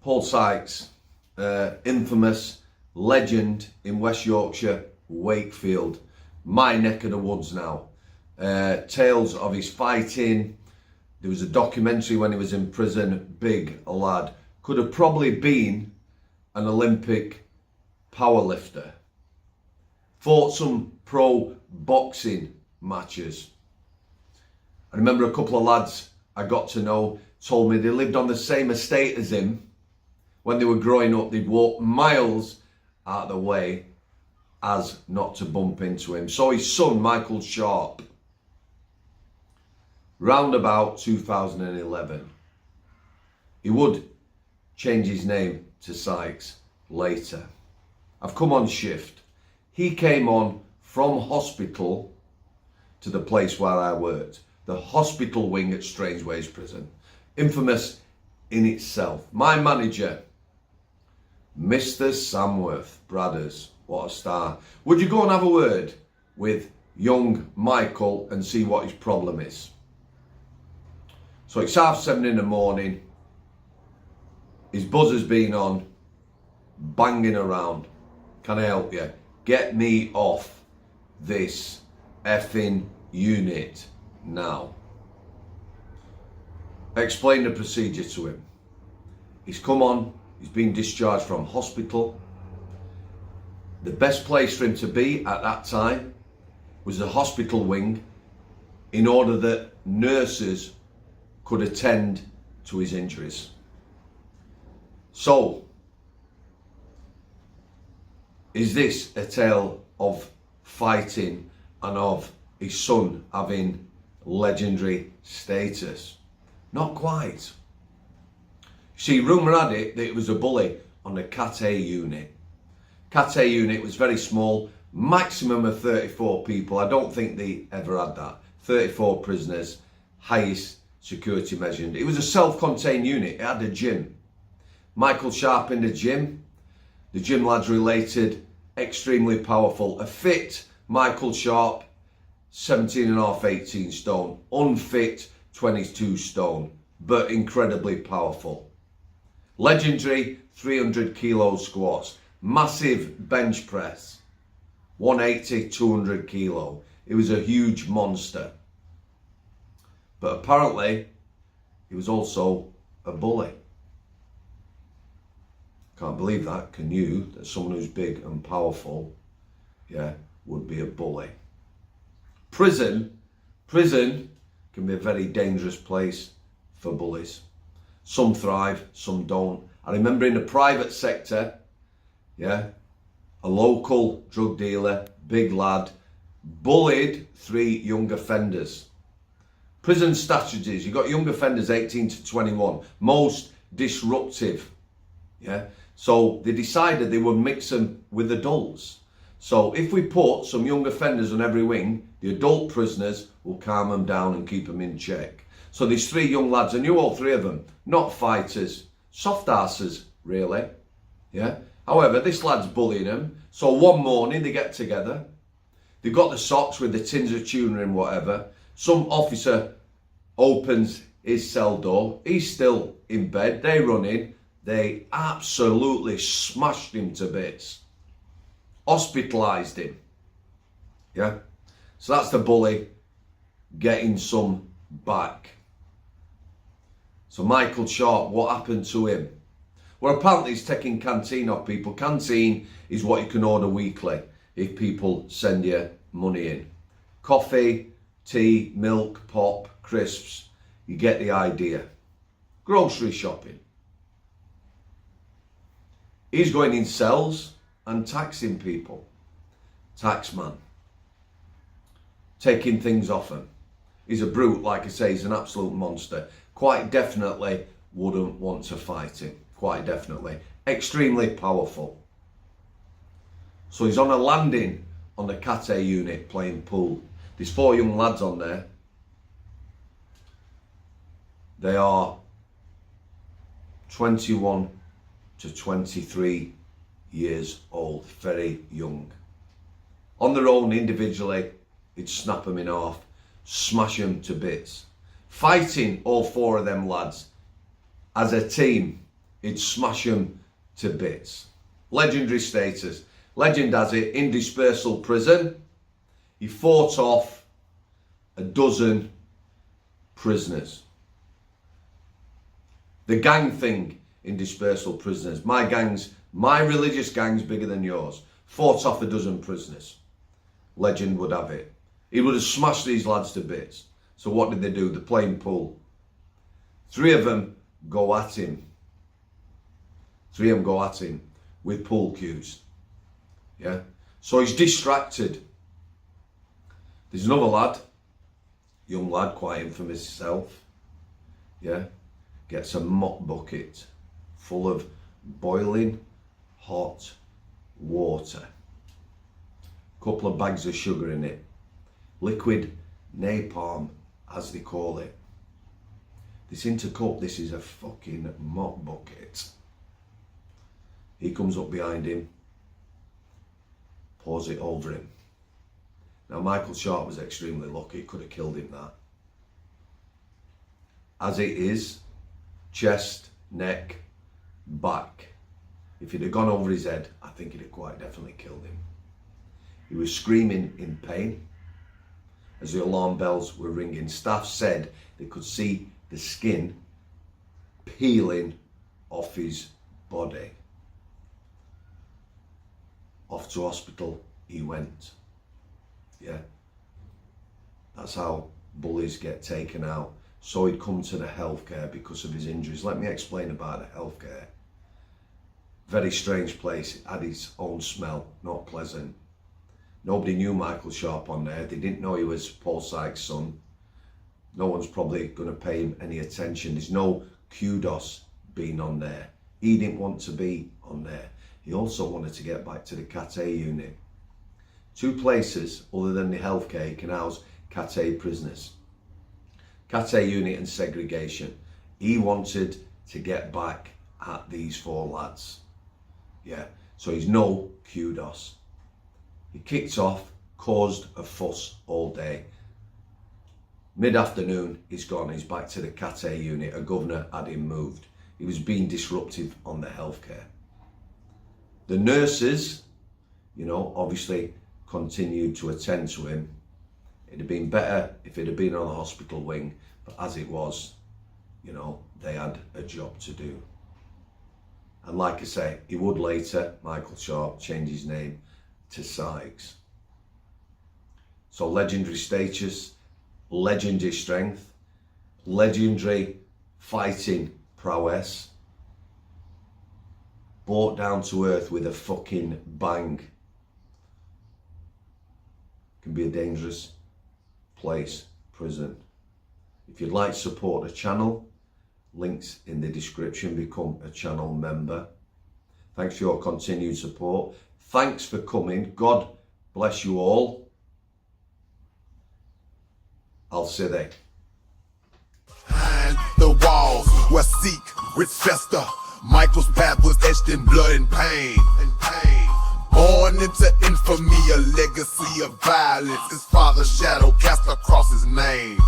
Paul Sykes, infamous legend in West Yorkshire, Wakefield, my neck of the woods now. Tales of his fighting. There was a documentary when he was in prison. Big lad. Could have probably been an Olympic powerlifter. Fought some pro boxing matches. I remember a couple of lads I got to know told me they lived on the same estate as him. When they were growing up, they'd walk miles out of the way as not to bump into him. So his son, Michael Sharp, round about 2011, he would change his name to Sykes later. I've come on shift. He came on from hospital to the place where I worked, the hospital wing at Strangeways prison, infamous in itself. My manager, Mr. Samworth, Bradders, what a star. Would you go and have a word with young Michael and see what his problem is? So it's 7:30 in the morning. His buzzer's been on, banging around. Can I help you? Get me off this effing unit now. Explain the procedure to him. He's come on, he's been discharged from hospital. The best place for him to be at that time was the hospital wing in order that nurses could attend to his injuries. So, is this a tale of fighting and of his son having legendary status? Not quite. See, rumour had it that it was a bully on the Cat A unit. Cat A unit was very small, maximum of 34 people. I don't think they ever had that. 34 prisoners, highest security measured. It was a self-contained unit. It had a gym. Michael Sharp in the gym lads related, extremely powerful. A fit Michael Sharp, 17.5, 18 stone. Unfit, 22 stone, but incredibly powerful. Legendary 300 kilo squats, massive bench press, 180, 200 kilo. It was a huge monster. But apparently, he was also a bully. Can't believe that, can you? That someone who's big and powerful, would be a bully. Prison can be a very dangerous place for bullies. Some thrive, some don't. I remember in the private sector, a local drug dealer, big lad, bullied 3 young offenders. Prison strategies, you've got young offenders 18 to 21, most disruptive. So they decided they would mix them with adults. So if we put some young offenders on every wing, the adult prisoners will calm them down and keep them in check. So these 3 young lads, I knew all 3 of them, not fighters, soft asses really. However, this lad's bullying them. So one morning they get together. They've got the socks with the tins of tuna and whatever. Some officer opens his cell door. He's still in bed. They run in. They absolutely smashed him to bits. Hospitalised him. So that's the bully getting some back. So Michael Sharp, what happened to him? Well, apparently he's taking canteen off people. Canteen is what you can order weekly if people send you money in. Coffee, tea, milk, pop, crisps. You get the idea. Grocery shopping. He's going in cells and taxing people. Taxman. Taking things off him. He's a brute, like I say, he's an absolute monster. Quite definitely wouldn't want to fight him. Quite definitely. Extremely powerful. So he's on a landing on the Cat A unit playing pool. There's 4 young lads on there. They are 21 to 23 years old, very young. On their own, individually, he'd snap them in half, smash them to bits. Fighting all 4 of them lads as a team he'd smash them to bits. Legendary status. Legend has it, in Dispersal Prison, he fought off a dozen prisoners. The gang thing in Dispersal Prisoners. My religious gang's bigger than yours. Fought off a dozen prisoners. Legend would have it. He would have smashed these lads to bits. So what did they do? They're playing pool. 3 of them go at him. 3 of them go at him with pool cues. Yeah? So he's distracted. There's another lad, young lad, quite infamous himself. Yeah? Gets a mop bucket full of boiling hot water. Couple of bags of sugar in it. Liquid napalm, as they call it. This intercup, this is a fucking mop bucket. He comes up behind him, pours it over him. Now Michael Sharp was extremely lucky, he could have killed him that. As it is, chest, neck, back. If he'd have gone over his head, I think he'd have quite definitely killed him. He was screaming in pain as the alarm bells were ringing. Staff said they could see the skin peeling off his body. Off to hospital he went. Yeah, that's how bullies get taken out. So he'd come to the healthcare because of his injuries. Let me explain about the healthcare. Very strange place. It had its own smell, not pleasant. Nobody knew Michael Sharp on there. They didn't know he was Paul Sykes' son. No one's probably going to pay him any attention. There's no kudos being on there. He didn't want to be on there. He also wanted to get back to the Cat A unit. 2 places other than the healthcare can house Cat A prisoners. Cat A unit and segregation. He wanted to get back at these 4 lads. Yeah, so he's no kudos. He kicked off, caused a fuss all day. Mid-afternoon, he's gone. He's back to the Cat A unit. A governor had him moved. He was being disruptive on the healthcare. The nurses, obviously continued to attend to him. It'd have been better if it had been on the hospital wing, but as it was, they had a job to do. And like I say, he would later, Michael Sharp, change his name to Sykes. So legendary status, legendary strength, legendary fighting prowess, brought down to earth with a fucking bang. Can be a dangerous place, prison. If you'd like to support the channel, links in the description, become a channel member. Thanks for your continued support. Thanks for coming. God bless you all. I'll see you there. Behind the walls where secrets fester, Michael's path was etched in blood and pain. Born into infamy, a legacy of violence. His father's shadow cast across his name.